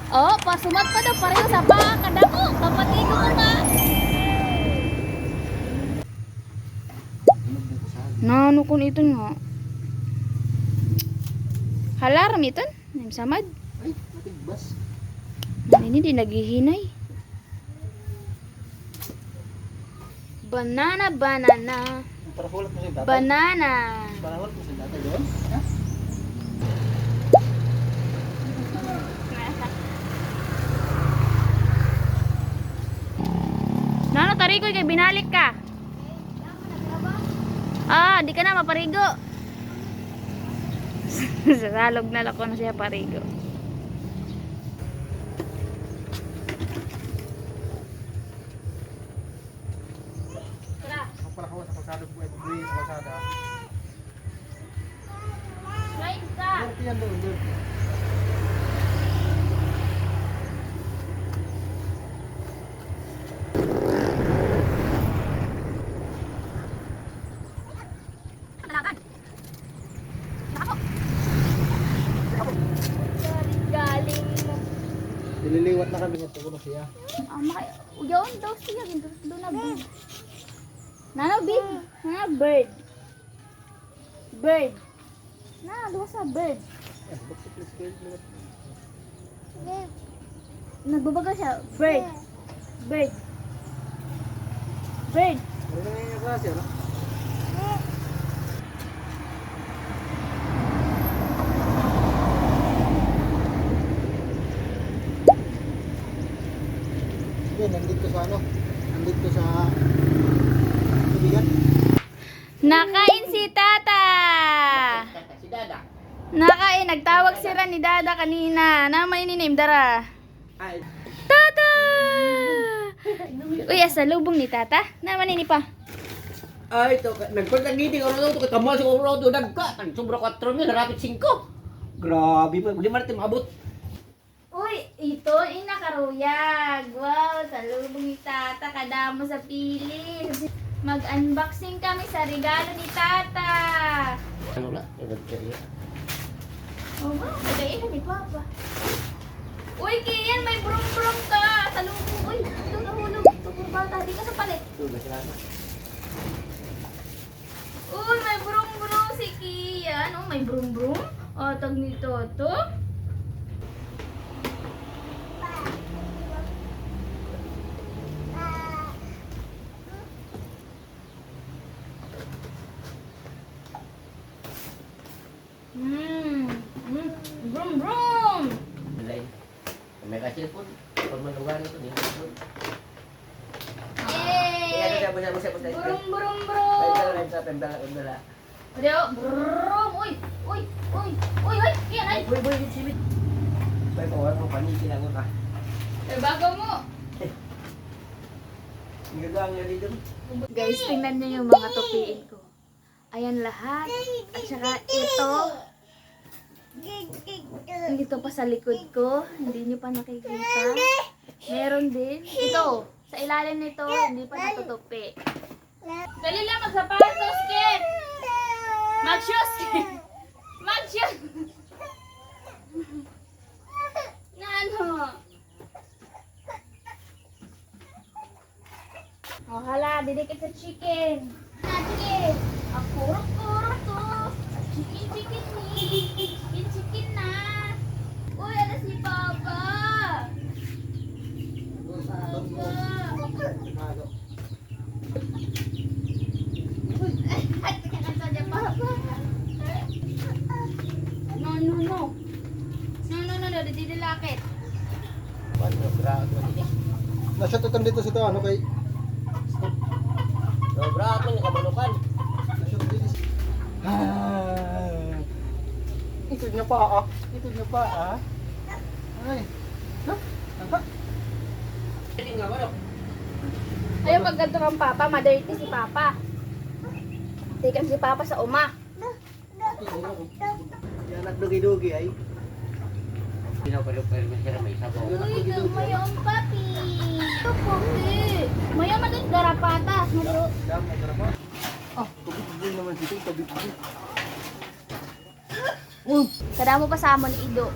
Oh, pasumat pa daw pareho sa pa. Kadako, kapatid ko nga. Nano kun ito nga. Halaram ito. Samad. Ay, matigbas. Ini di naghihinay. Banana, banana. Parahulat mo si tatay. Banana. Parahulat mo si tatay doon. Ha? Nano tarigoy kay binalik ka. Ah, di ka na maparigo. Sasalog na lako na siya parigo. Ang parahulat sa kalsada po ay buhay sa kalsada. Kain ka. Dirty yan doon, dirty. Galing mo. Nililiwat na kami ng tugon siya. Uyaon daw siya. Doon na bird. Nano big? Nano bird. Bird. Na, doon sa bird. Bakit please kayo liwat? Nagbabaga siya. Bird. Bird. Bird. Ano na yung klase, ano? Yan, nandito sa ano? Nandito sa tubigan. Nakain si Tata. Si Dada. Nakain. Nagtawag si Ran ni Dada kanina. Naman ini-name Dara. Ay, Tata! Uy, asa lubong ni Tata? Naman ini pa. ay, ito, nagpunta meeting, ano ito, kamal sa uro ito, nagka, sobra 4 mil, rapid 5. Grabe pa, hindi man natin maabot. Uy, ito inakaruyag. Wow, sa lubong ni Tata. Kadamo sa pili. Mag-unboxing kami sa regalo ni Tata. Ano na? Nagkaya. Oh, wow, kagayin ni Papa. Uy, Kian, may brum-brum ka. Sa lubong. Uy, ito nahulog. Ito, kurbata. Di ka sa palit. Ito, masalamat. Uy, may brum-brum si Kian. Oh, may brum-brum. O, tag ni Toto. Brum-brum. Lain. May kasi pun, pag manugan ito, hindi po. Yay! Busa. Brum-brum-brum. Lain sa pembala. Ayo, brum. Uy, uy, uy, uy, uy. Kian, ay. Boy, yung sibit. Boy, pawag mo, panikin ako ka. Bago mo. Nagagang nga dito. Guys, tingnan niyo yung mga tupiin ko. Ayan lahat. At saka ito. Dito pa sa likod ko. Hindi niyo pa nakikita. Meron din. Ito. Sa ilalim nito, hindi pa natutupi. Dali lang, magsapatos, Ken! Mag-shoes, Ken! Mag-shoes! Na ano? Oh, hala, didikit sa chicken. Chicken. Kurok to. Chicken ni. Chicken na. Uy, ano si Papa? Papa. Ay, teka dyan, Papa. No. Didilakit. Nasa tutang dito sa ito, ano kay? Sobra ako yung kabalukan. Ito niya pa ah. Ay. Apa? Hindi nga ba? Ayaw pag ganito kang Papa, madirty si Papa. Tikan si Papa sa uma. Yan nagdugi-dugi ay. Pinapalupal mo siya may sabaw. Uy, mayroong papi. Ito po, mayroong maging garapatas. Damo garapa. Ah, tubig naman dito, tubig. Kada mo pa sa amon ido,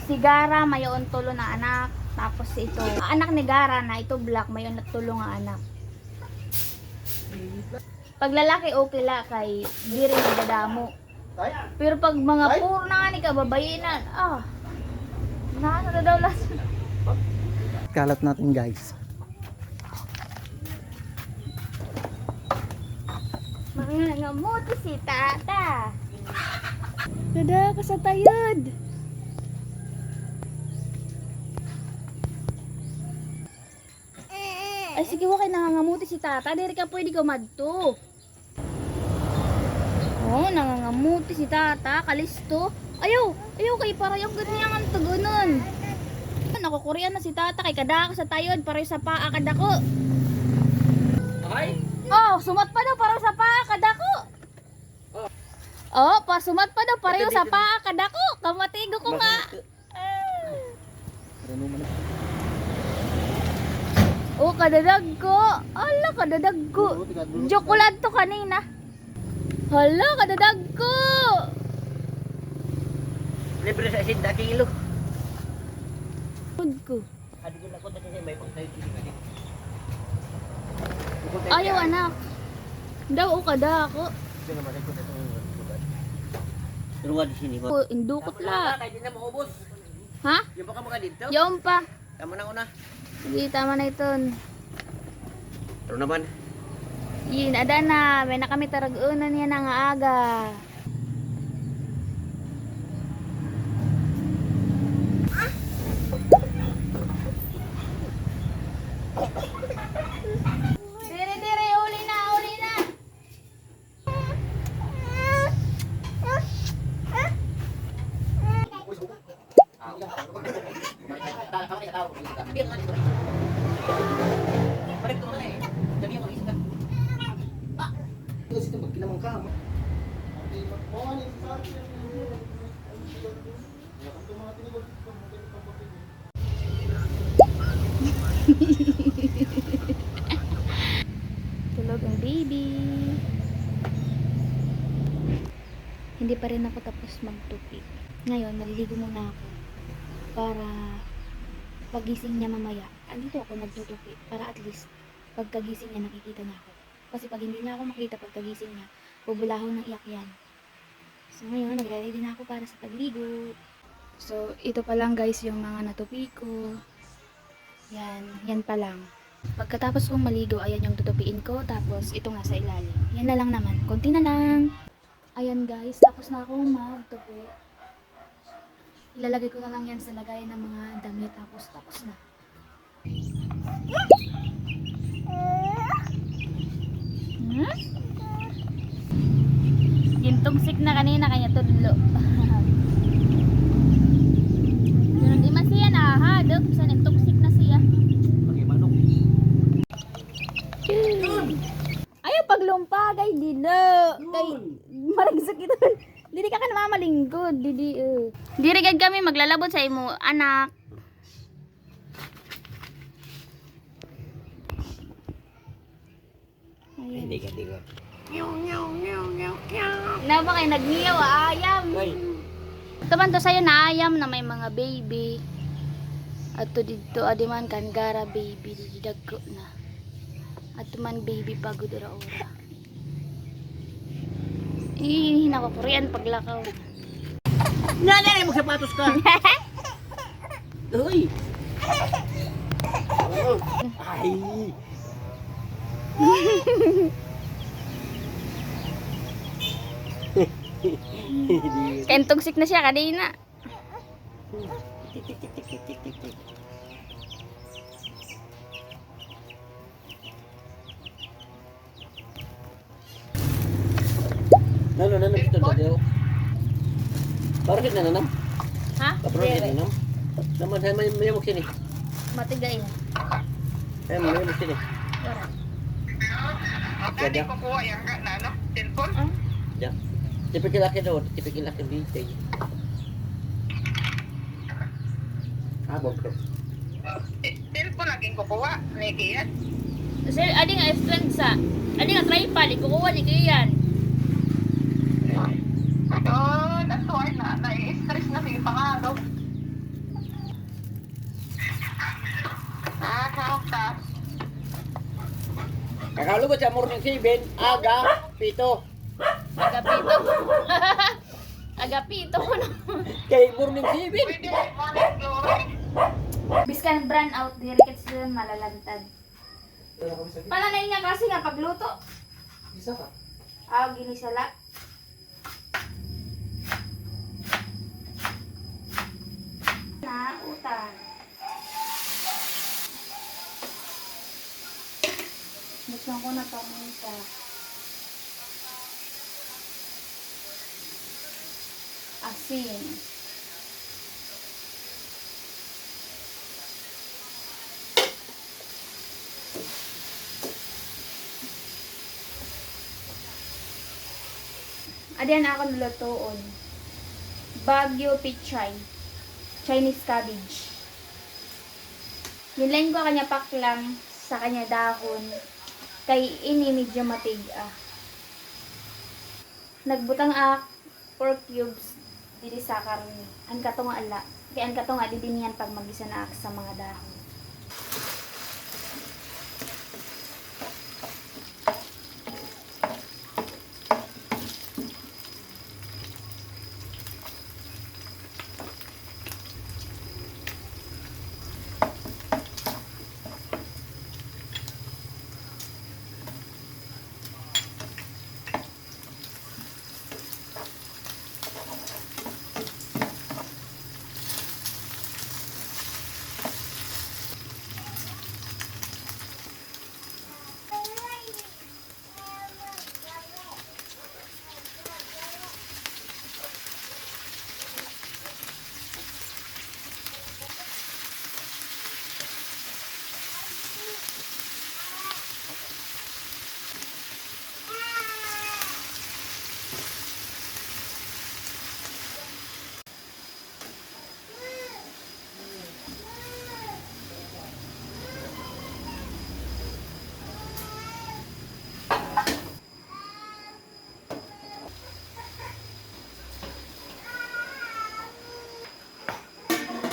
Si Gara, mayon tulo na anak. Tapos ito, anak ni Gara na ito black, mayon tulo nga anak. Pag lalaki okay la kay di rin nagdadamo. Pero pag mga puro na nga ni kababayinan, nasa na daw las. Kalat natin guys. Mga muti si tata. Dada ka sa tayod. Ay sige, wakay nangangamuti si tata. Diri ka pwede ka madto. Oh, nangangamuti si tata. Kalisto. Ayaw kay para yung ganyan ang tugunon. Nakukurian na si tata kay kada ka sa tayod para sa paa kadako. Ay! Oh, sumat pa daw para sa paa kadako. Oh, sumat pa daw pareho sa paa kadako. Kamatigo ko nga. Oh, kadadag ko. Ala, kadadag ko. Jokolad to kanina. Hala, kadadag ko. Libre sa 60 kilo. Food ko. Adi ko na ko kasi may pangtayo dito. Ayaw anak. Daw o kada ako. Turuan di sini. Oh, indukot la. Kaya di na maubos. Ha? Yung pa ka mga dito? Yung pa. Tama na una. Sige, tama na ito. Pero naman. Yin, ada na. May na kami taragunan niya na nga aga. Dire, uli na. Tulog ang baby. Hindi pa rin ako tapos magtupi. Ngayon, naliligo muna ako para pagising niya mamaya. Andito ako nagtutupi para at least pagkagising niya nakikita niya ako. Kasi pag hindi niya ako makita pagkagising niya, bubulahon ng iyak yan. So ngayon, nagre-ready na ako para sa pagligo. So ito pa lang guys yung mga natupi ko. Yan pa lang. Pagkatapos kong maligo, ayan yung tutupiin ko. Tapos ito nga sa ilalim. Yan na lang naman. Konti na lang. Ayan guys, tapos na akong magtupi. Ilalagay ko na lang yan sa lagayan ng mga damit. Tapos na. Gintungsik na kanina kanya tudlo. Di man siya nahahadap. Saan intungsik na siya. Manok. Ayaw paglumpa kay Dino. Kay marag sakit. Dili ka namamalingkod. Diri gad kami maglalabot sa imo anak. Hindi ka. Na ba kayo nagniyaw ayam. Ay. Taman to sa'yo na ayam na may mga baby. At to dito adiman kan gara baby didagko na. At man baby pagod ora. Hina ko kurian paglakaw. Nanay mo sapatos ka. Uy. Ay. Kentugsik na siya kanina. Tik. Nanam ito daw. Para kita nanam. Ha? Kapro kita nanam. Naman hay may mo sini. Matigay na. Hay may mo sini. Magkano kukuha yung ano? Cellphone? Ya. Tipikil laki daw, tipikil laki bitay. Abog ko. Cellphone laging kukuha. Niki yan. Sir, adi nga strength sa. Adi nga tripod, ikukuha ni Kian. Oh, that's why na. Na-stress na sige pangalaw. prutas. Kakalugod sa morning 7, aga, 7. Agapito. Agapito ko na. Kay morning 7. Pwede morning glory. Biskan brand out, dirikit sila malalantad. Palanay nga kasi nga pagluto. Isa ka. Ginisala. Na utan. Gusto ko na paminta. Asin. Adiyan ako nilutoon. Baguio pichay. Chinese cabbage. Nilain ko kanya paklang sa kanya dahon. Kay ini medyo matiga. Nagbutang pork cubes dili sa karne. An kato nga ala. Kay an kato nga didinihan pag magisa na sa mga dahon.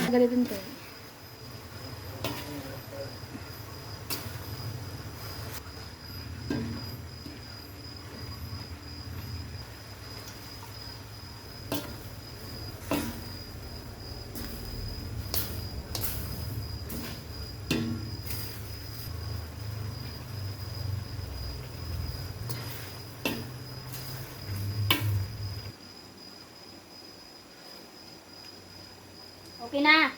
Galitin ko. Okay na.